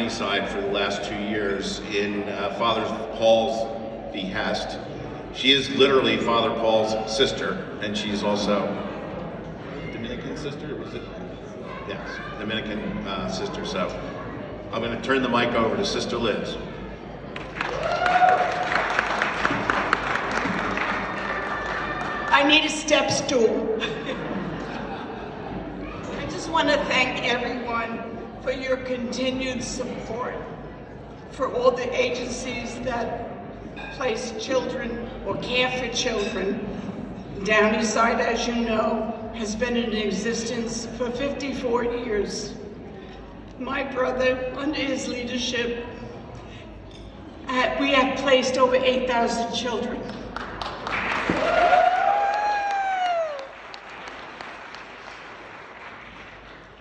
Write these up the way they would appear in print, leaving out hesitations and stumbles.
Downey Side for the last 2 years in Father Paul's behest. She is literally Father Paul's sister, and she's also Dominican sister, was it? Yes, Dominican sister. So I'm going to turn the mic over to Sister Liz. I need a step stool. I just want to thank everyone for your continued support, for all the agencies that place children or care for children. Downey Side, as you know, has been in existence for 54 years. My brother, under his leadership, we have placed over 8,000 children.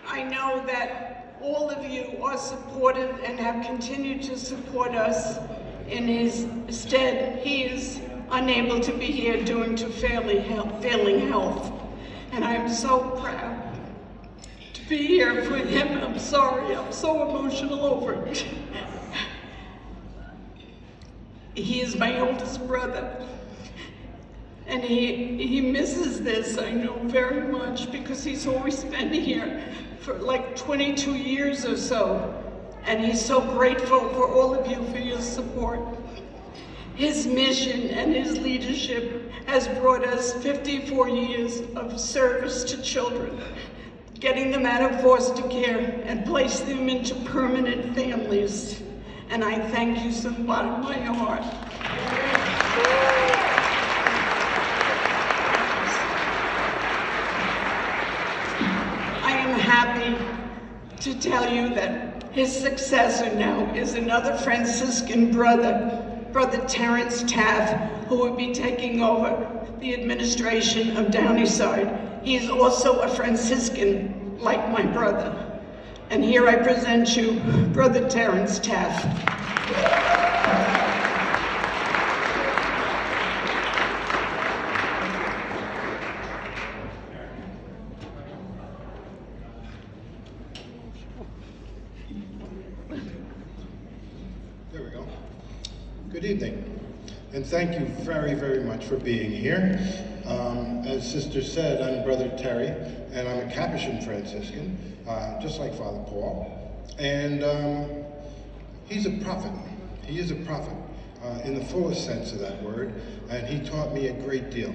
I know that all of you are supportive and have continued to support us. In his stead, he is unable to be here due to failing health. And I am so proud to be here with him. I'm sorry, I'm so emotional over it. He is my oldest brother. And he misses this, I know, very much, because he's always been here for like 22 years or so. And he's so grateful for all of you for your support. His mission and his leadership has brought us 54 years of service to children, getting them out of foster care and placing them into permanent families. And I thank you from the bottom of my heart. I am happy to tell you that his successor now is another Franciscan brother, Brother Terrence Taft, who will be taking over the administration of Downey Side. He is also a Franciscan, like my brother. And here I present you Brother Terrence Taft. There we go. Good evening, and thank you very, very much for being here. As Sister said, I'm Brother Terry, and I'm a Capuchin Franciscan, just like Father Paul. And he's a prophet. He is a prophet in the fullest sense of that word, and he taught me a great deal.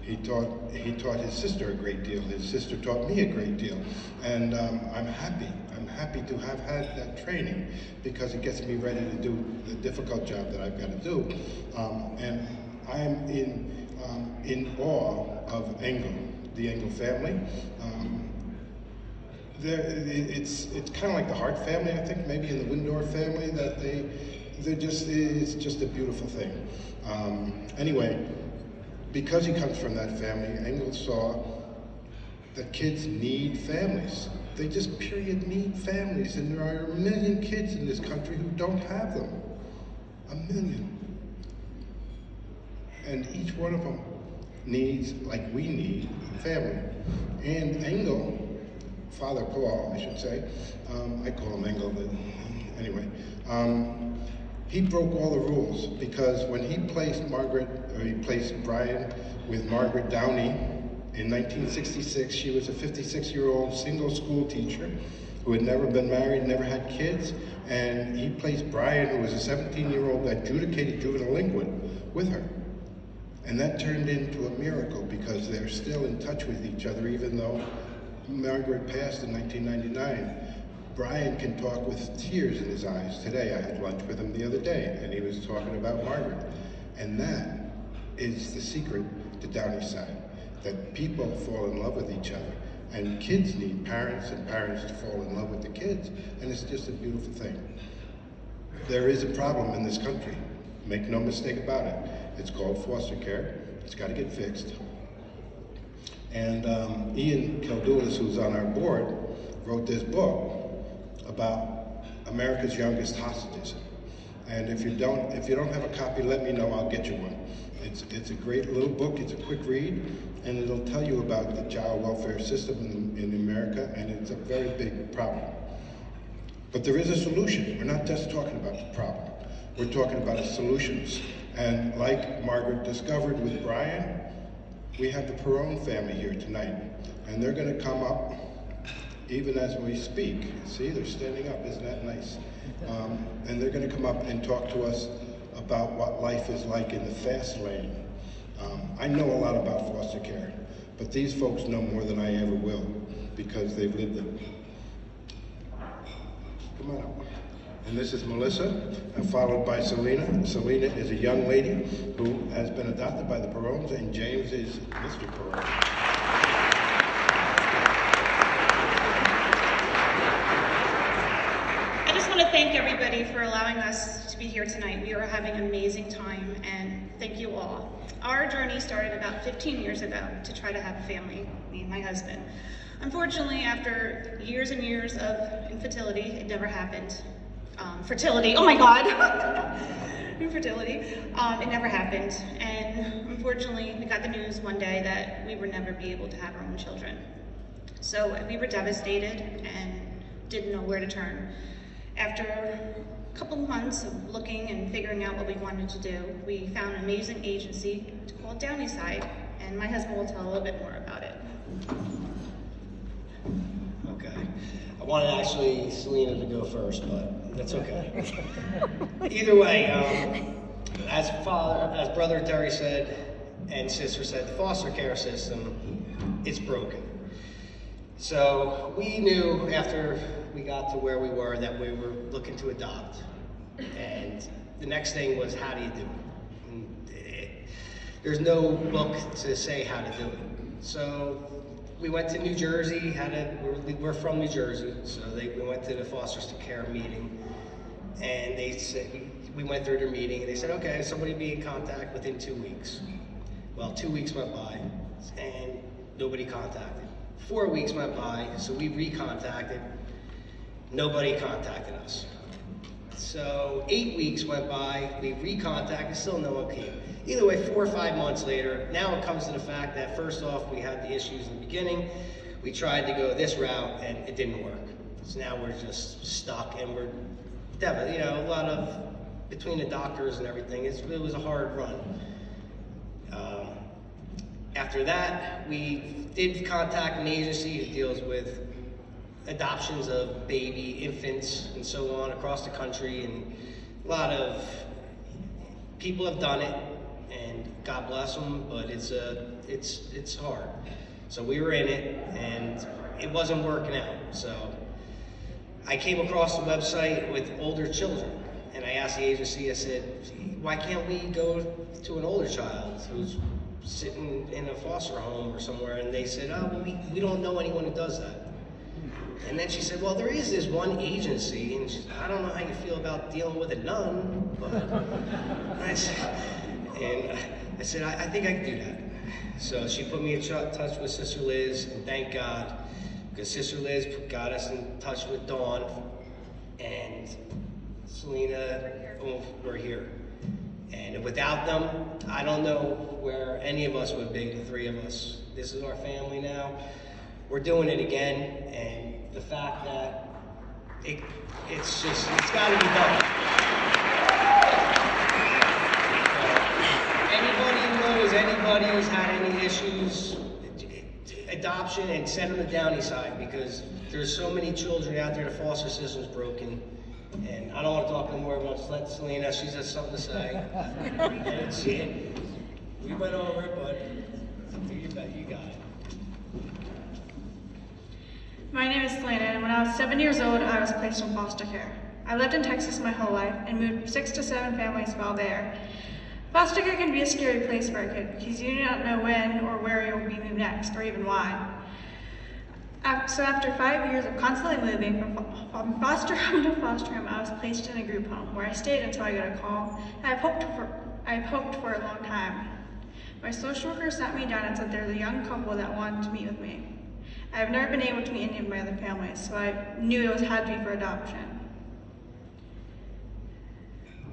He taught his sister a great deal. His sister taught me a great deal, and I'm happy to have had that training, because it gets me ready to do the difficult job that I've got to do. And I'm in awe of Engel, the Engel family. It's kind of like the Hart family, I think, maybe in the Windor family, that it's just a beautiful thing. Anyway, because he comes from that family, Engel saw that kids need families. They just period need families, and there are 1 million kids in this country who don't have them. 1 million. And each one of them needs, like we need, family. And Engel, Father Paul, I should say, I call him Engel, but anyway, he broke all the rules, because when he placed Brian with Margaret Downey in 1966, she was a 56-year-old single school teacher who had never been married, never had kids, and he placed Brian, who was a 17-year-old adjudicated juvenile delinquent, with her. And that turned into a miracle, because they're still in touch with each other, even though Margaret passed in 1999. Brian can talk with tears in his eyes today. I had lunch with him the other day, and he was talking about Margaret. And that is the secret to Downey Side, that people fall in love with each other. And kids need parents, and parents to fall in love with the kids, and it's just a beautiful thing. There is a problem in this country, make no mistake about it. It's called foster care. It's got to get fixed. And Ian Kildoulis, who's on our board, wrote this book about America's Youngest Hostages. And if you don't have a copy, let me know, I'll get you one. It's a great little book, it's a quick read, and it'll tell you about the child welfare system in America, and it's a very big problem. But there is a solution. We're not just talking about the problem. We're talking about solutions. And like Margaret discovered with Brian, we have the Perone family here tonight. And they're gonna come up even as we speak. See, they're standing up, isn't that nice? And they're gonna come up and talk to us about what life is like in the fast lane. I know a lot about foster care, but these folks know more than I ever will because they've lived it. Come on up. And this is Melissa, and followed by Selena. Selena is a young lady who has been adopted by the Perones, and James is Mr. Perone. I just want to thank everybody for allowing us to be here tonight. We are having an amazing time, and thank you all. Our journey started about 15 years ago to try to have a family, me and my husband. Unfortunately, after years and years of infertility, it never happened. Fertility, oh my God. Infertility, it never happened. And unfortunately, we got the news one day that we would never be able to have our own children. So we were devastated and didn't know where to turn. After a couple months of looking and figuring out what we wanted to do, we found an amazing agency called Downey Side, and my husband will tell a little bit more about it. Okay. I wanted actually Selena to go first, but that's okay. Either way, as Brother Terry said and Sister said, the foster care system, it's broken. So we knew after we got to where we were that we were looking to adopt. And the next thing was, how do you do it? There's no book to say how to do it. So we went to New Jersey, we're from New Jersey, so we went to the foster care meeting, and they said, we went through their meeting, and they said, okay, somebody be in contact within 2 weeks. Well, 2 weeks went by, and nobody contacted. 4 weeks went by, so we recontacted, nobody contacted us. So 8 weeks went by, we recontacted, still no one came. Either way, 4 or 5 months later, now it comes to the fact that first off, we had the issues in the beginning. We tried to go this route and it didn't work. So now we're just stuck and we're, a lot of, between the doctors and everything, it was a hard run. After that, we did contact an agency who deals with adoptions of baby, infants, and so on across the country, and a lot of people have done it, and God bless them, but it's hard. So we were in it, and it wasn't working out. So I came across the website with older children, and I asked the agency, I said, why can't we go to an older child who's sitting in a foster home or somewhere? And they said, oh, we don't know anyone who does that. And then she said, well, there is this one agency, and she said, I don't know how you feel about dealing with a nun, but I said, I think I can do that. So she put me in touch with Sister Liz, and thank God, because Sister Liz got us in touch with Dawn, and Selena, we're here. And without them, I don't know where any of us would be, the three of us. This is our family now. We're doing it again, and the fact that it's got to be done. Anybody who knows anybody who's had any issues, adoption, and send them to Downey Side, because there's so many children out there, the foster system's broken. And I don't want to talk anymore about Selena, she has something to say. And we went over it, but you got it. My name is Selena, and when I was 7 years old, I was placed in foster care. I lived in Texas my whole life and moved 6 to 7 families while there. Foster care can be a scary place for a kid because you do not know when or where you'll be moved next, or even why. So after 5 years of constantly moving from foster home to foster home, I was placed in a group home where I stayed until I got a call. I've hoped for a long time. My social worker sat me down and said there's a young couple that wanted to meet with me. I've never been able to meet any of my other families, so I knew it had to be for adoption.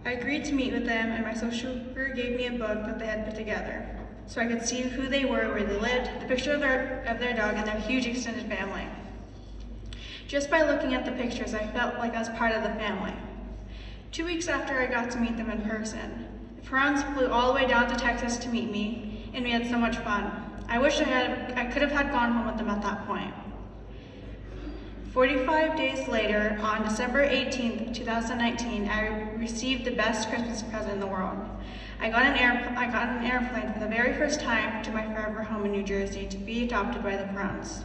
I agreed to meet with them, and my social worker gave me a book that they had put together, so I could see who they were, where they lived, the picture of their dog, and their huge extended family. Just by looking at the pictures, I felt like I was part of the family. 2 weeks after I got to meet them in person, the Perones flew all the way down to Texas to meet me, and we had so much fun. I wish I could have had gone home with them at that point. 45 days later, on December 18th, 2019, I received the best Christmas present in the world. I got an airplane for the very first time to my forever home in New Jersey to be adopted by the Perones.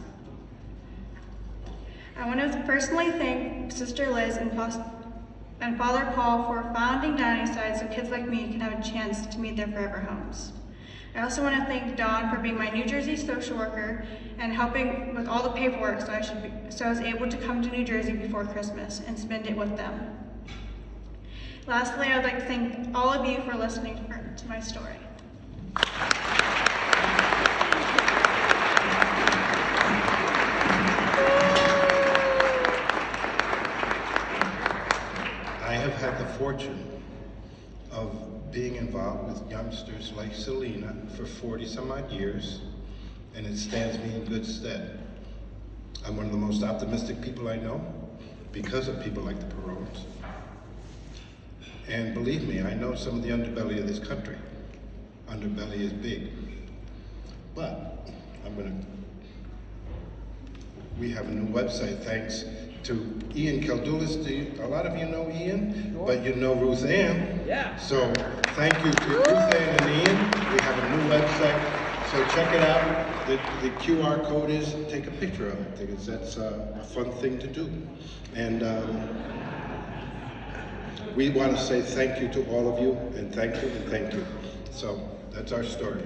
I want to personally thank Sister Liz and Father Paul for founding Downey Side so kids like me can have a chance to meet their forever homes. I also want to thank Dawn for being my New Jersey social worker and helping with all the paperwork so I was able to come to New Jersey before Christmas and spend it with them. Lastly, I would like to thank all of you for listening to my story. I have had the fortune of being involved with youngsters like Selena for 40 some odd years, and it stands me in good stead. I'm one of the most optimistic people I know because of people like the Perones. And believe me, I know some of the underbelly of this country. Underbelly is big. But we have a new website thanks to Ian Kaldulis. A lot of you know Ian, sure. But you know Ruth Ann. Yeah. So thank you to Ruth Ann and Ian. We have a new website, so check it out. The QR code is, take a picture of it, because that's a fun thing to do. And we want to say thank you to all of you, and thank you, and thank you. So that's our story.